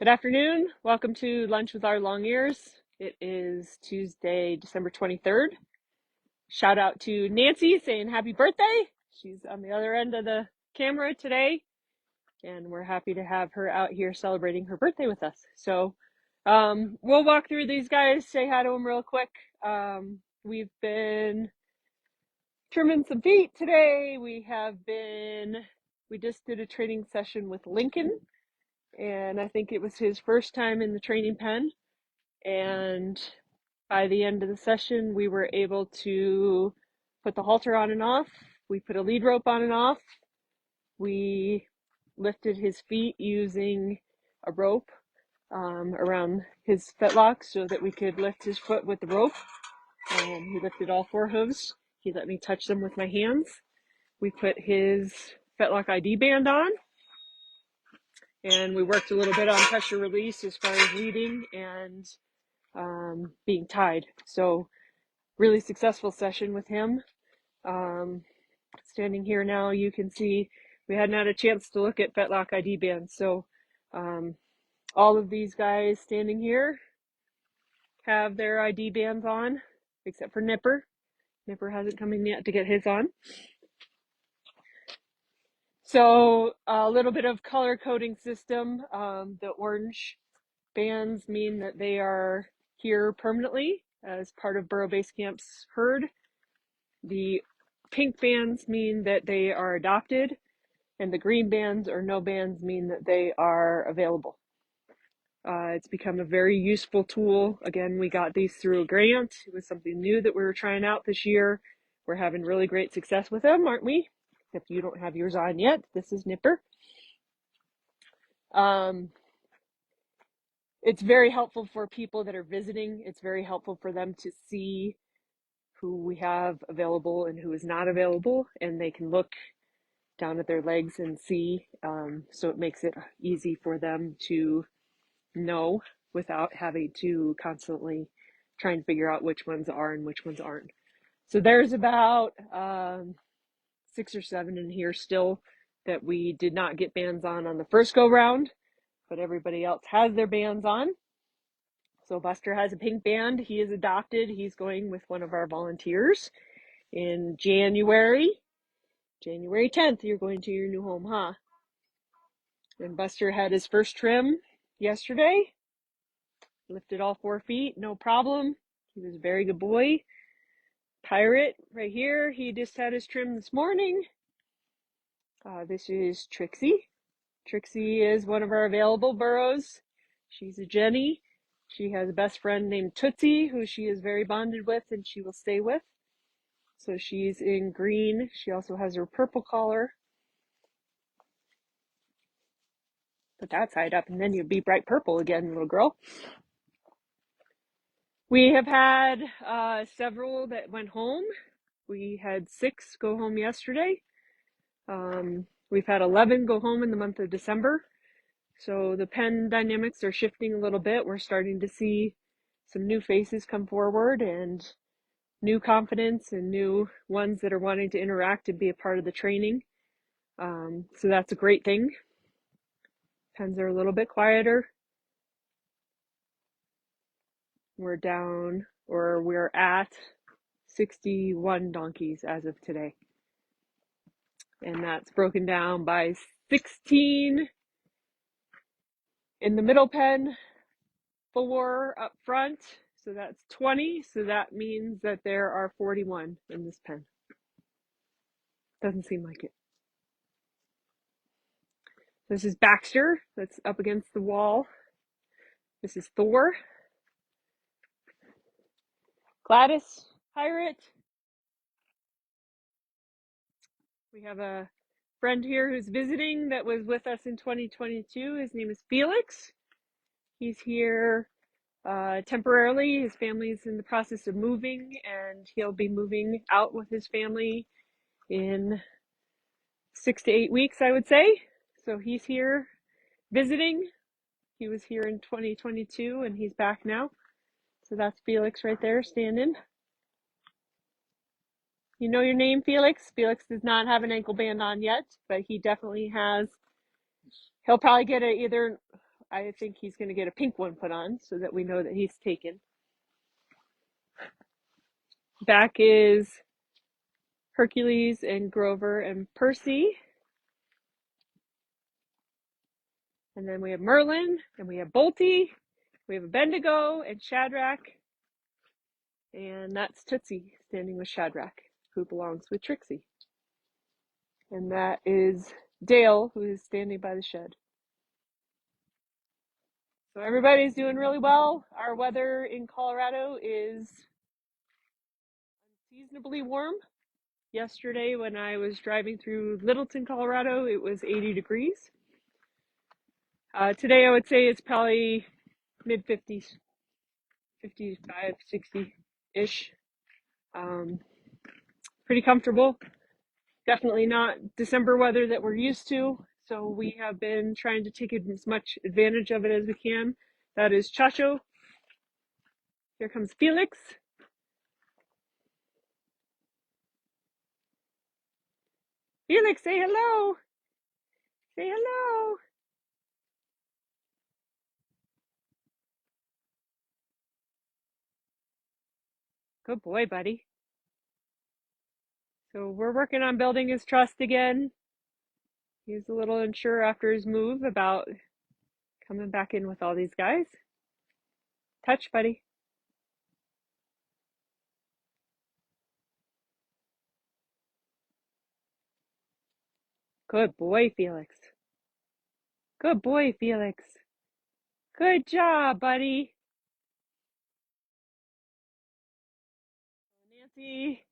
Good afternoon. Welcome to Lunch with Our Long Ears. It is Tuesday, December 23rd. Shout out to Nancy saying happy birthday. She's on the other end of the camera today, and we're happy to have her out here celebrating her birthday with us. So we'll walk through these guys, say hi to them real quick. We've been trimming some feet today. We just did a training session with Lincoln, and I think it was his first time in the training pen. And by the end of the session, we were able to put the halter on and off. We put a lead rope on and off. We lifted his feet using a rope around his fetlock so that we could lift his foot with the rope. He lifted all four hooves. He let me touch them with my hands. We put his fetlock ID band on, and we worked a little bit on pressure release as far as leading and being tied. So really successful session with him. Standing here now, you can see we hadn't had a chance to look at fetlock ID bands. So all of these guys standing here have their ID bands on, except for Nipper. Nipper hasn't come in yet to get his on. So a little bit of color coding system. The orange bands mean that they are here permanently as part of Burro Base Camp's herd. The pink bands mean that they are adopted, and the green bands or no bands mean that they are available. It's become a very useful tool. Again, we got these through a grant. It was something new that we were trying out this year. We're having really great success with them, aren't we? If you don't have yours on yet, this is Nipper. It's very helpful for people that are visiting. It's very helpful for them to see who we have available and who is not available, and they can look down at their legs and see. So it makes it easy for them to know without having to constantly try and figure out which ones are and which ones aren't. So there's about 6 or 7 in here still that we did not get bands on the first go round, but everybody else has their bands on. So Buster has a pink band. He is adopted. He's going with one of our volunteers in January 10th. You're going to your new home, huh? And Buster had his first trim yesterday. Lifted all 4 feet, no problem. He was a very good boy. Pirate right here, he just had his trim this morning. This is Trixie. Trixie is one of our available burros. She's a Jenny. She has a best friend named Tootsie, who she is very bonded with and she will stay with. So she's in green. She also has her purple collar. Put that side up and then you'll be bright purple again, little girl. We have had several that went home. We had 6 go home yesterday. We've had 11 go home in the month of December. So the pen dynamics are shifting a little bit. We're starting to see some new faces come forward and new confidence and new ones that are wanting to interact and be a part of the training. So that's a great thing. Pens are a little bit quieter. We're at 61 donkeys as of today. And that's broken down by 16 in the middle pen, 4 up front, so that's 20. So that means that there are 41 in this pen. Doesn't seem like it. This is Baxter, that's up against the wall. This is Thor. Gladys, Pirate. We have a friend here who's visiting that was with us in 2022. His name is Felix. He's here temporarily. His family's in the process of moving, and he'll be moving out with his family in 6 to 8 weeks, I would say. So he's here visiting. He was here in 2022 and he's back now. So that's Felix right there standing. You know your name, Felix? Felix does not have an ankle band on yet, but he definitely has. He'll probably get either I think he's going to get a pink one put on so that we know that he's taken. Back is Hercules and Grover and Percy. And then we have Merlin, and we have Bolty, we have Bendigo and Shadrach. And that's Tootsie standing with Shadrach, who belongs with Trixie. And that is Dale, who is standing by the shed. So everybody's doing really well. Our weather in Colorado is unseasonably warm. Yesterday, when I was driving through Littleton, Colorado, it was 80 degrees. Today, I would say it's probably mid 50s, 55, 60-ish. Pretty comfortable. Definitely not December weather that we're used to. So we have been trying to take as much advantage of it as we can. That is Chacho. Here comes Felix. Felix, say hello. Say hello. Good boy, buddy. So we're working on building his trust again. He's a little unsure after his move about coming back in with all these guys. Touch, buddy. Good boy, Felix. Good boy, Felix. Good job, buddy. Nancy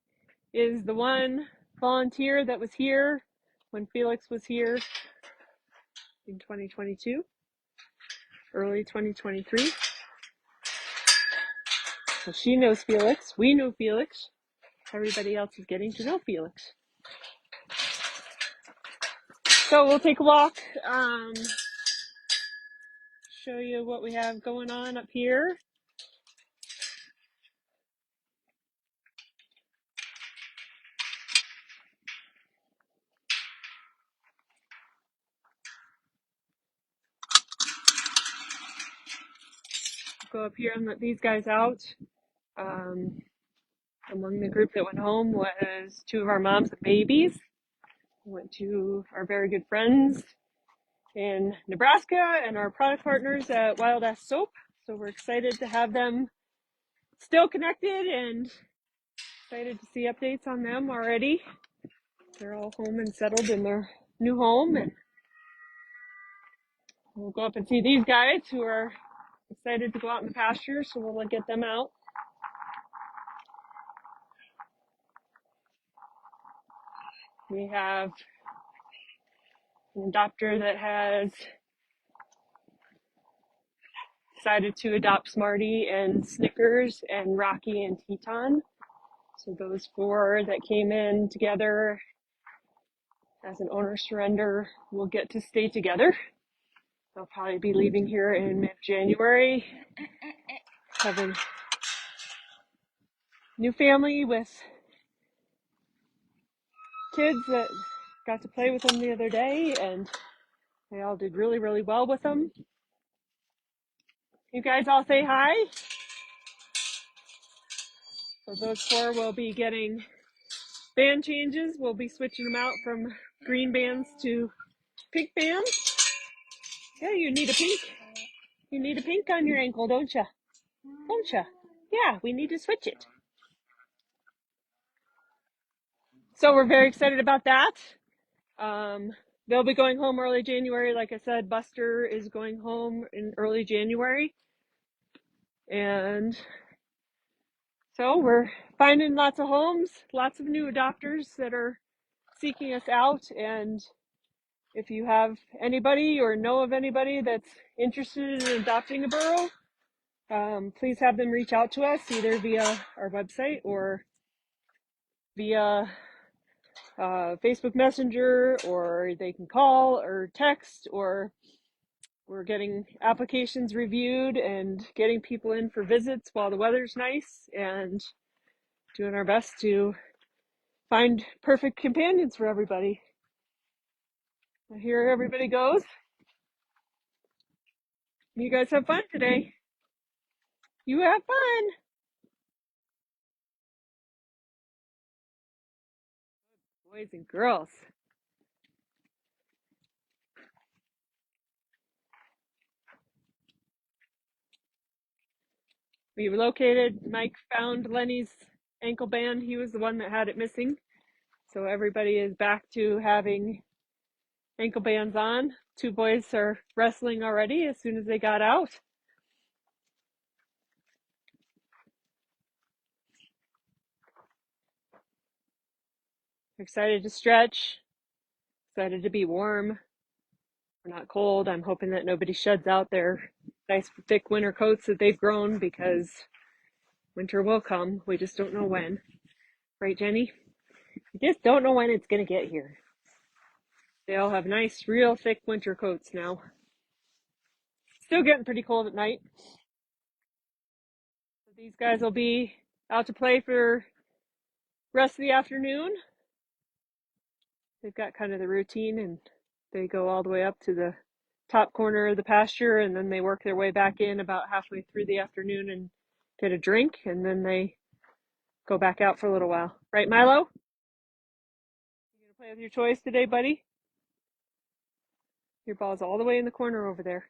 is the one volunteer that was here when Felix was here in 2022, early 2023. So she knows Felix. We know Felix. Everybody else is getting to know Felix. So we'll take a walk, show you what we have going on up here. Go up here and let these guys out. Among the group that went home was two of our moms and babies. We went to our very good friends in Nebraska and our product partners at Wild Ass Soap. So we're excited to have them still connected and excited to see updates on them already. They're all home and settled in their new home, and we'll go up and see these guys who are excited to go out in the pasture, so we'll get them out. We have an adopter that has decided to adopt Smarty and Snickers and Rocky and Teton. So those four that came in together as an owner surrender will get to stay together. They'll probably be leaving here in mid-January. Have a new family with kids that got to play with them the other day, and they all did really, really well with them. You guys all say hi. So those four will be getting band changes. We'll be switching them out from green bands to pink bands. Yeah, you need a pink. You need a pink on your ankle, don't you? Don't you? Yeah, we need to switch it. So we're very excited about that. They'll be going home early January. Like I said, Buster is going home in early January. And so we're finding lots of homes, lots of new adopters that are seeking us out. And if you have anybody or know of anybody that's interested in adopting a burro, please have them reach out to us either via our website or via Facebook Messenger, or they can call or text, or we're getting applications reviewed and getting people in for visits while the weather's nice, and doing our best to find perfect companions for everybody. Here everybody goes. You guys have fun today. You have fun. Boys and girls. We relocated. Mike found Lenny's ankle band. He was the one that had it missing. So everybody is back to having ankle bands on. Two boys are wrestling already as soon as they got out. Excited to stretch. Excited to be warm. We're not cold. I'm hoping that nobody sheds out their nice thick winter coats that they've grown because winter will come. We just don't know when. Right, Jenny? We just don't know when it's going to get here. They all have nice, real thick winter coats now. Still getting pretty cold at night. So these guys will be out to play for rest of the afternoon. They've got kind of the routine, and they go all the way up to the top corner of the pasture, and then they work their way back in about halfway through the afternoon and get a drink, and then they go back out for a little while. Right, Milo? You gonna play with your toys today, buddy? Your ball's all the way in the corner over there.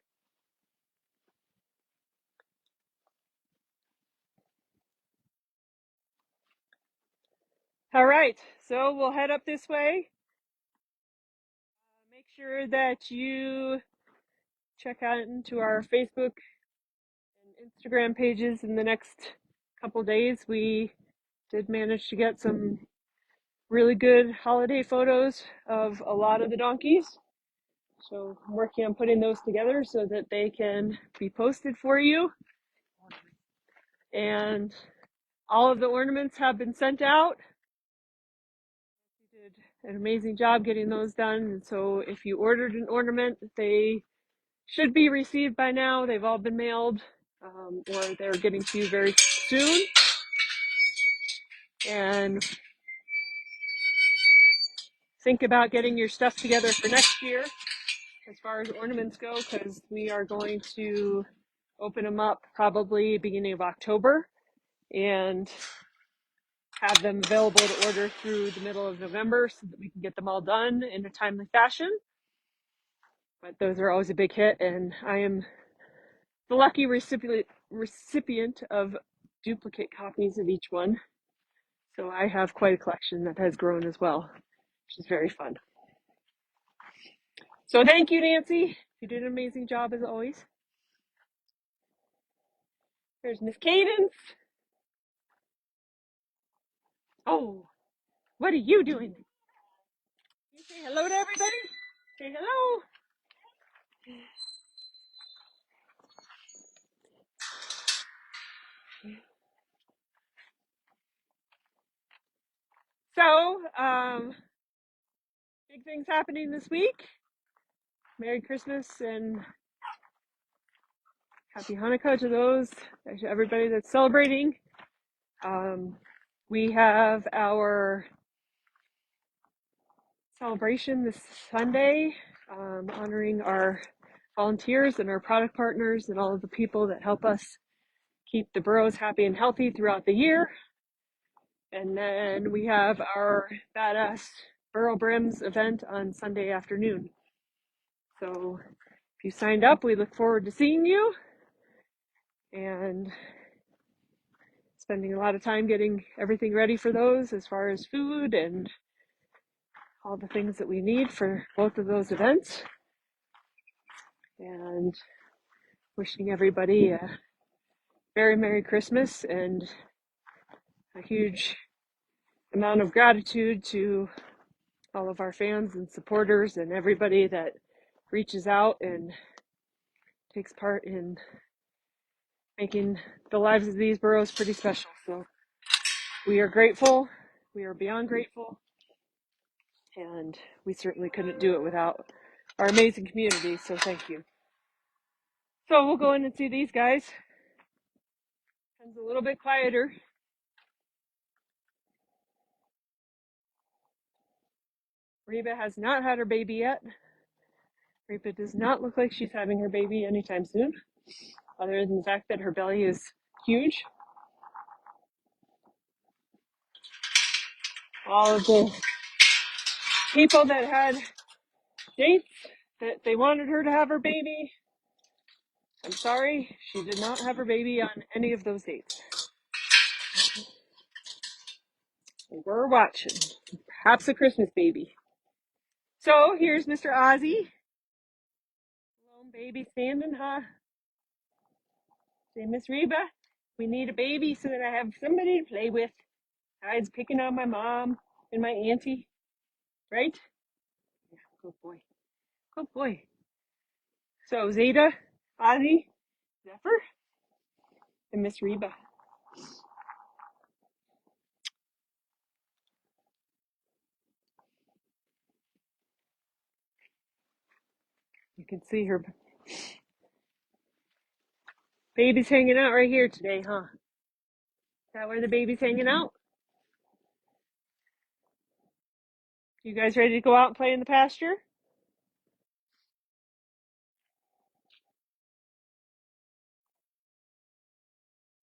All right, so we'll head up this way. Make sure that you check out into our Facebook and Instagram pages in the next couple days. We did manage to get some really good holiday photos of a lot of the donkeys. So I'm working on putting those together so that they can be posted for you. And all of the ornaments have been sent out. We did an amazing job getting those done. And so if you ordered an ornament, they should be received by now. They've all been mailed, or they're getting to you very soon. And think about getting your stuff together for next year as far as ornaments go, because we are going to open them up probably beginning of October and have them available to order through the middle of November so that we can get them all done in a timely fashion. But those are always a big hit, and I am the lucky recipient of duplicate copies of each one. So I have quite a collection that has grown as well, which is very fun. So thank you, Nancy. You did an amazing job as always. There's Miss Cadence. Oh, what are you doing? You say hello to everybody? Say hello. So, big things happening this week. Merry Christmas and Happy Hanukkah to those, to everybody that's celebrating. We have our celebration this Sunday, honoring our volunteers and our product partners and all of the people that help us keep the burros happy and healthy throughout the year. And then we have our badass burro brims event on Sunday afternoon. So if you signed up, we look forward to seeing you and spending a lot of time getting everything ready for those as far as food and all the things that we need for both of those events. And wishing everybody a very Merry Christmas and a huge amount of gratitude to all of our fans and supporters and everybody that reaches out and takes part in making the lives of these burros pretty special. So we are grateful. We are beyond grateful. And we certainly couldn't do it without our amazing community. So thank you. So we'll go in and see these guys. It's a little bit quieter. Reba has not had her baby yet. Reba does not look like she's having her baby anytime soon, other than the fact that her belly is huge. All of the people that had dates that they wanted her to have her baby, I'm sorry, she did not have her baby on any of those dates. We're watching. Perhaps a Christmas baby. So here's Mr. Ozzy. Lone baby standing, huh? Say, Miss Reba, we need a baby so that I have somebody to play with. Besides picking on my mom and my auntie. Right? Yeah, good boy. Good boy. So Zeta, Ozzy, Zephyr, and Miss Reba. You can see her baby's hanging out right here today, huh? Is that where the baby's hanging out? You guys ready to go out and play in the pasture?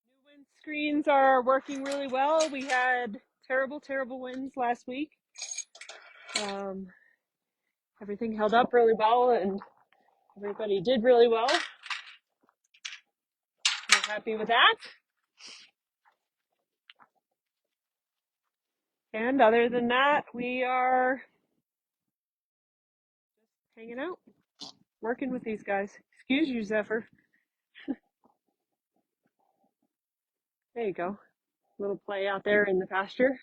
New wind screens are working really well. We had terrible winds last week. Everything held up really well and everybody did really well. We're happy with that. And other than that, we are just hanging out, working with these guys. Excuse you, Zephyr. There you go. Little play out there in the pasture.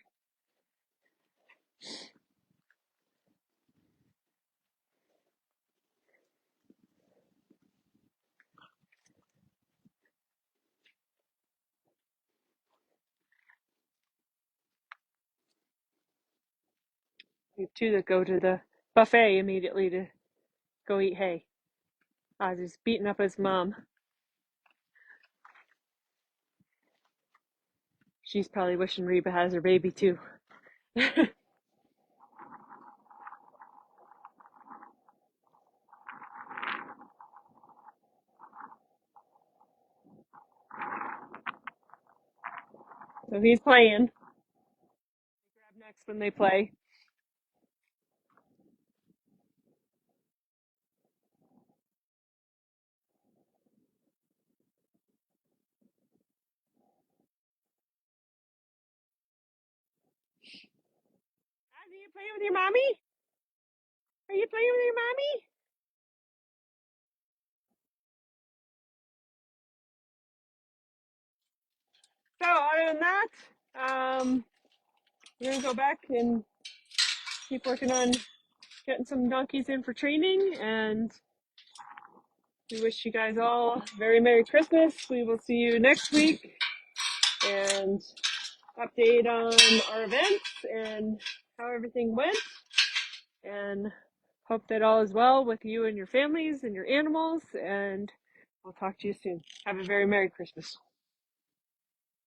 We have two that go to the buffet immediately to go eat hay. Ozzy's beating up his mom. She's probably wishing Reba has her baby too. So he's playing. They grab next when they play. Ozzy, you playing with your mommy? Are you playing with your mommy? So other than that, we're gonna go back and keep working on getting some donkeys in for training, and we wish you guys all a very Merry Christmas. We will see you next week and update on our events and how everything went, and hope that all is well with you and your families and your animals, and we'll talk to you soon. Have a very Merry Christmas.